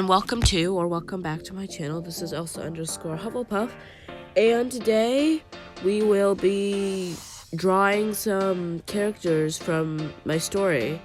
and welcome back to my channel. This is Elsa_Hufflepuff, and today we will be drawing some characters from my story.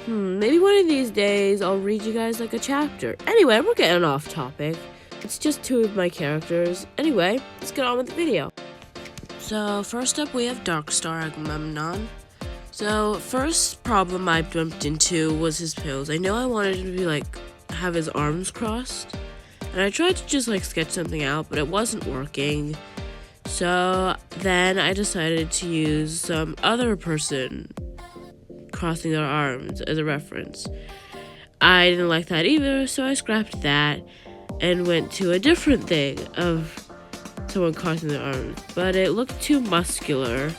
Maybe one of these days I'll read you guys like a chapter. Anyway, we're getting off topic. It's just two of my characters. Anyway, let's get on with the video. So first up we have Darkstar Agamemnon. So first problem I bumped into was his pose. I know I wanted him to be have his arms crossed, and I tried to just sketch something out, but it wasn't working. So then I decided to use some other person crossing their arms as a reference. I didn't like that either, so I scrapped that and went to a different thing of someone crossing their arms, but it looked too muscular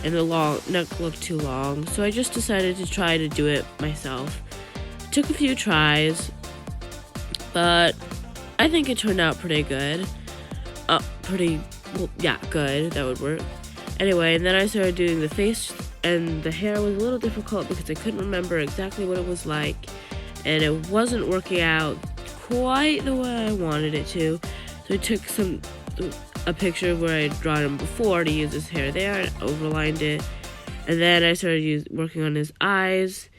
and the neck looked too long, so I just decided to try to do it myself. Took a few tries, but I think it turned out pretty good. Good, that would work. Anyway, and then I started doing the face, and the hair was a little difficult because I couldn't remember exactly what it was like, and it wasn't working out quite the way I wanted it to. So I took a picture of where I'd drawn him before to use his hair there and overlined it, and then I started working on his eyes.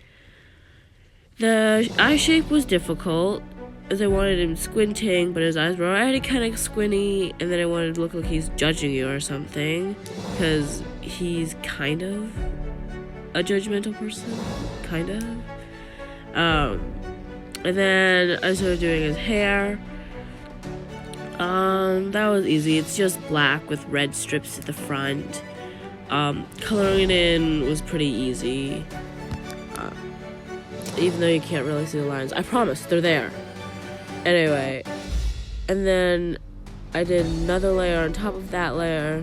The eye shape was difficult, as I wanted him squinting, but his eyes were already kind of squinty, and then I wanted to look like he's judging you or something, because he's kind of a judgmental person, kind of. And then I started doing his hair. That was easy. It's just black with red strips at the front. Coloring it in was pretty easy. Even though you can't really see the lines. I promise, they're there. Anyway, and then I did another layer on top of that layer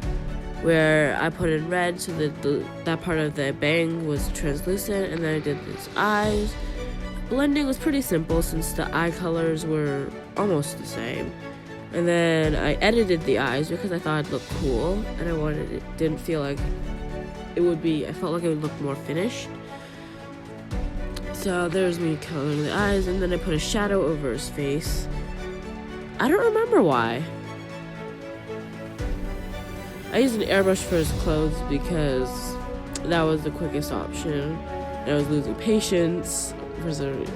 where I put in red so that that part of the bang was translucent, and then I did his eyes. Blending was pretty simple since the eye colors were almost the same. And then I edited the eyes because I thought it'd look cool, and I felt like it would look more finished. So there's me coloring the eyes, and then I put a shadow over his face. I don't remember why. I used an airbrush for his clothes because that was the quickest option. And I was losing patience because it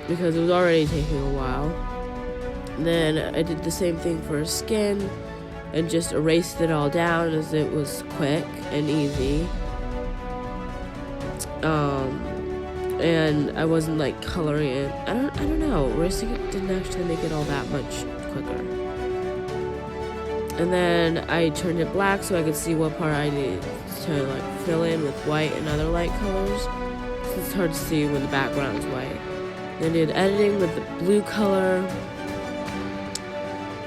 was already taking a while. And then I did the same thing for his skin and just erased it all down as it was quick and easy. And I wasn't coloring it. I don't know. Erasing it didn't actually make it all that much quicker. And then I turned it black so I could see what part I needed to fill in with white and other light colors. So it's hard to see when the background is white. Then I did editing with the blue color.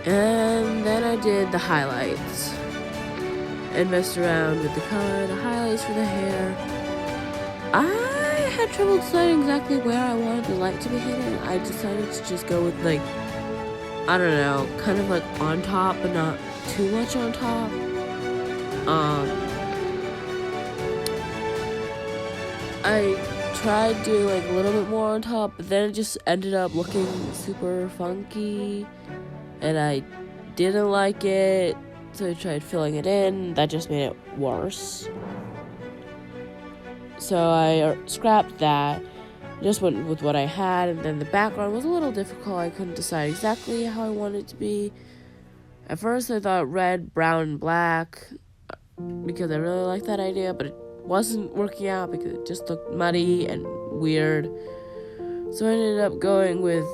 And then I did the highlights and messed around with the color, the highlights for the hair. I had trouble deciding exactly where I wanted the light to be hitting. I decided to just go with I don't know, kind of on top but not too much on top. I tried doing a little bit more on top, but then it just ended up looking super funky, and I didn't like it, so I tried filling it in. That just made it worse. So I scrapped that, just went with what I had, and then the background was a little difficult. I couldn't decide exactly how I wanted it to be. At first I thought red, brown, and black, because I really liked that idea, but it wasn't working out because it just looked muddy and weird. So I ended up going with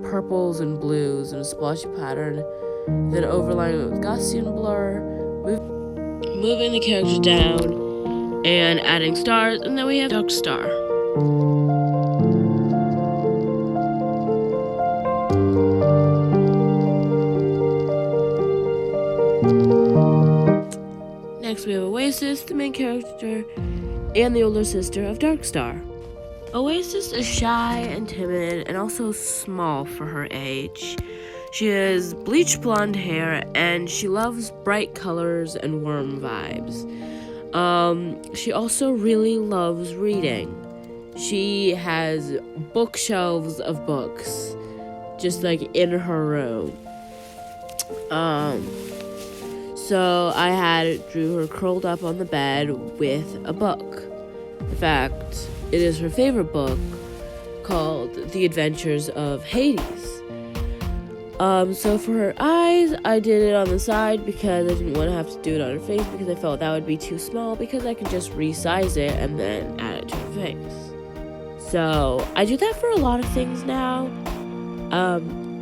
purples and blues and a splotchy pattern, then overlaying it with Gaussian blur, moving the character down, and adding stars, and then we have Darkstar. Next we have Oasis, the main character, and the older sister of Darkstar. Oasis is shy and timid and also small for her age. She has bleached blonde hair and she loves bright colors and warm vibes. She also really loves reading. she has bookshelves of books just like in her room. So I drew her curled up on the bed with a book. In fact, it is her favorite book, called The Adventures of Hades. So for her eyes, I did it on the side because I didn't want to have to do it on her face because I felt that would be too small, because I could just resize it and then add it to her face. So I do that for a lot of things now.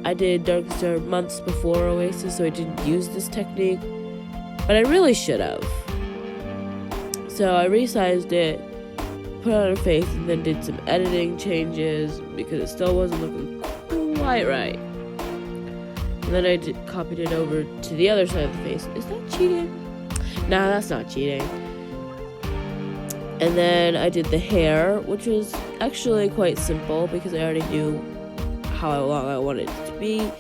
I did Darkest Hour months before Oasis, so I didn't use this technique, but I really should have. So I resized it, put it on her face, and then did some editing changes because it still wasn't looking quite right. And then I copied it over to the other side of the face. Is that cheating? Nah, that's not cheating. And then I did the hair, which was actually quite simple because I already knew how long I wanted it to be.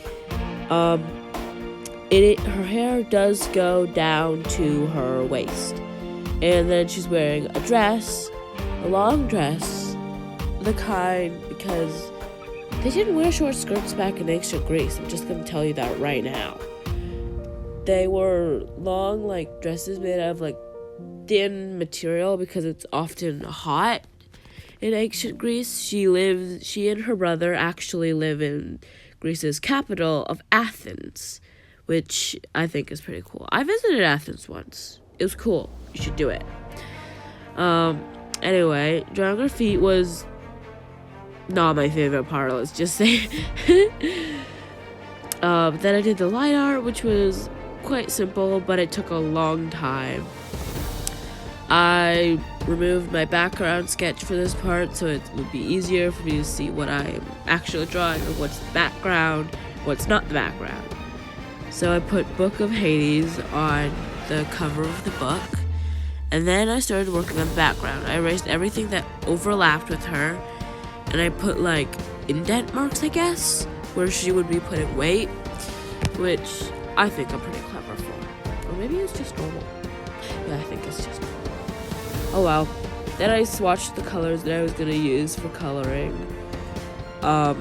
Her hair does go down to her waist. And then she's wearing a dress, a long dress, the kind, because they didn't wear short skirts back in Ancient Greece. I'm just going to tell you that right now. They were long, like, dresses made out of, like, thin material because it's often hot in Ancient Greece. She and her brother actually live in Greece's capital of Athens, which I think is pretty cool. I visited Athens once. It was cool. You should do it. Anyway, drawing her feet was not my favorite part, let's just say. Then I did the line art, which was quite simple, but it took a long time. I removed my background sketch for this part, so it would be easier for me to see what I am actually drawing, or what's the background, what's not the background. So I put Book of Hades on the cover of the book, and then I started working on the background. I erased everything that overlapped with her, and I put, like, indent marks, I guess, where she would be putting weight, which I think I'm pretty clever for. Or maybe it's just normal. Yeah, I think it's just normal. Oh well. Then I swatched the colors that I was going to use for coloring. The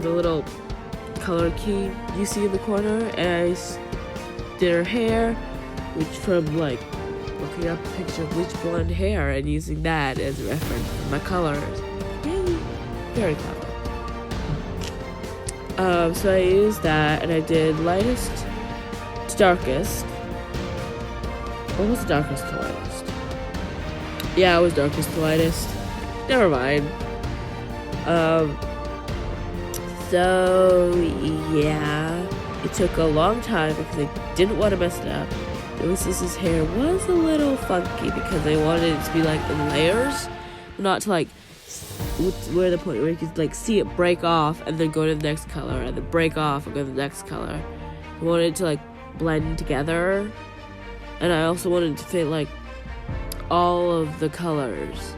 little color key you see in the corner, and I did her hair, which from, like, looking up a picture of bleach blonde hair and using that as a reference for my colors. Yay! Very clever. So I used that, and I did lightest to darkest. What was darkest to lightest? Yeah, it was darkest to lightest. Never mind. So yeah, it took a long time because I didn't want to mess it up. Oasis's hair was a little funky because I wanted it to be, like, in layers, not to, like, where the point where you could, like, see it break off and then go to the next color and then break off and go to the next color. I wanted it to, like, blend together, and I also wanted to fit, like, all of the colors.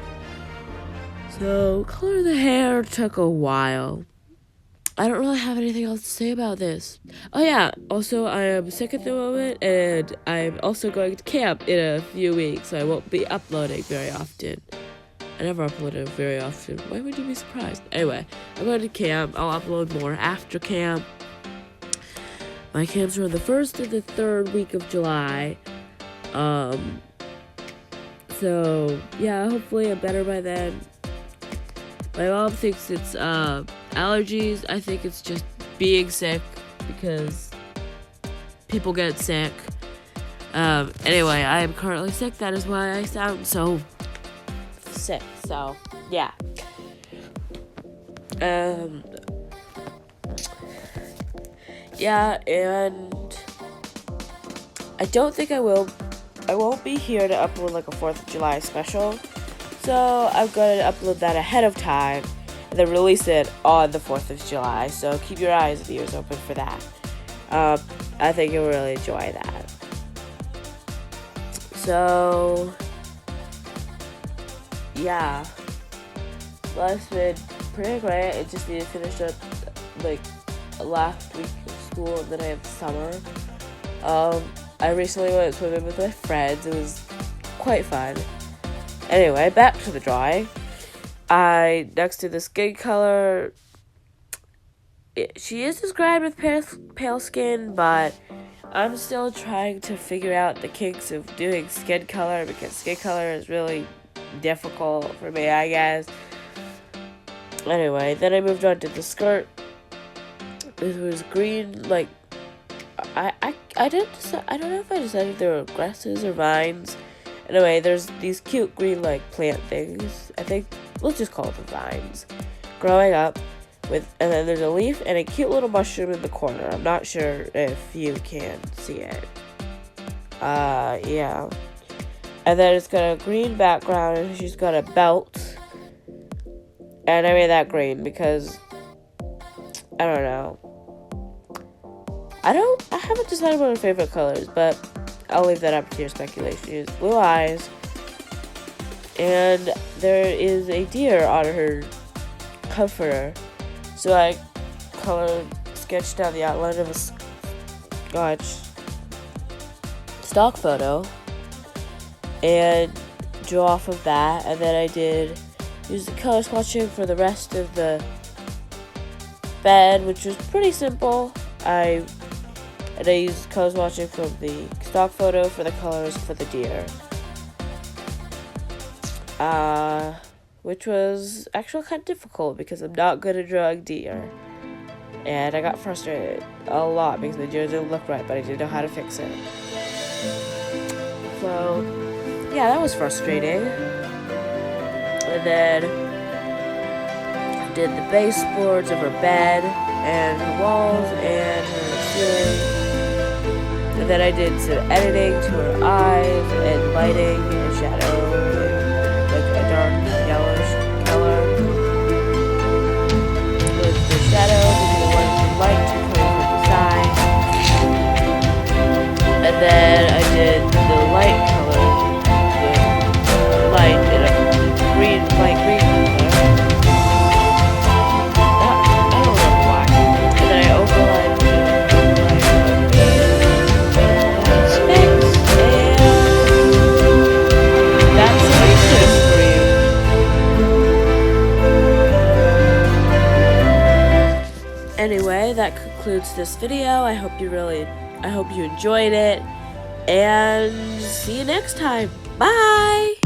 So color the hair took a while. I don't really have anything else to say about this. Oh yeah, also I am sick at the moment, and I'm also going to camp in a few weeks, so I won't be uploading very often. I never upload very often. Why would you be surprised? Anyway, I'm going to camp. I'll upload more after camp. My camps are on the 1st and the 3rd week of July. So, yeah, hopefully I'm better by then. My mom thinks it's allergies. I think it's just being sick because people get sick. Anyway, I am currently sick. That is why I sound so sick. So, yeah. Yeah, and I don't think I won't be here to upload like a 4th of July special. So I'm going to upload that ahead of time and then release it on the 4th of July. So keep your eyes and ears open for that. I think you'll really enjoy that. So, yeah. Life's been pretty great. I just need to finish up like last week of school, and then I have summer. I recently went swimming with my friends. It was quite fun. Anyway, back to the drawing. next to the skin color, she is described with pale skin, but I'm still trying to figure out the kinks of doing skin color, because skin color is really difficult for me, I guess. Anyway, then I moved on to the skirt. It was green, like, I don't know if I decided if they were grasses or vines. Anyway, there's these cute green, like, plant things. I think, let's just call them vines. Growing up, and then there's a leaf and a cute little mushroom in the corner. I'm not sure if you can see it. Yeah. And then it's got a green background, and she's got a belt. And I made that green because, I don't know. I haven't decided what my favorite colors, but I'll leave that up to your speculation. She has blue eyes, and there is a deer on her comforter. So I sketched out the outline of a stock photo and drew off of that, and then I use the color swatching for the rest of the bed, which was pretty simple. I used color swatching from the stock photo for the colors for the deer, which was actually kind of difficult because I'm not good at drawing deer, and I got frustrated a lot because the deer didn't look right, but I didn't know how to fix it. So yeah, that was frustrating. And then I did the baseboards of her bed and her walls and her ceiling. And then I did some editing to her eyes and lighting and shadow, like a dark yellowish color. With the shadows and the ones in light coming from the side. And then I did the light color, the light in a light green color. I don't know why. And then I overlined it. Anyway, that concludes this video. I hope you enjoyed it, and see you next time. Bye!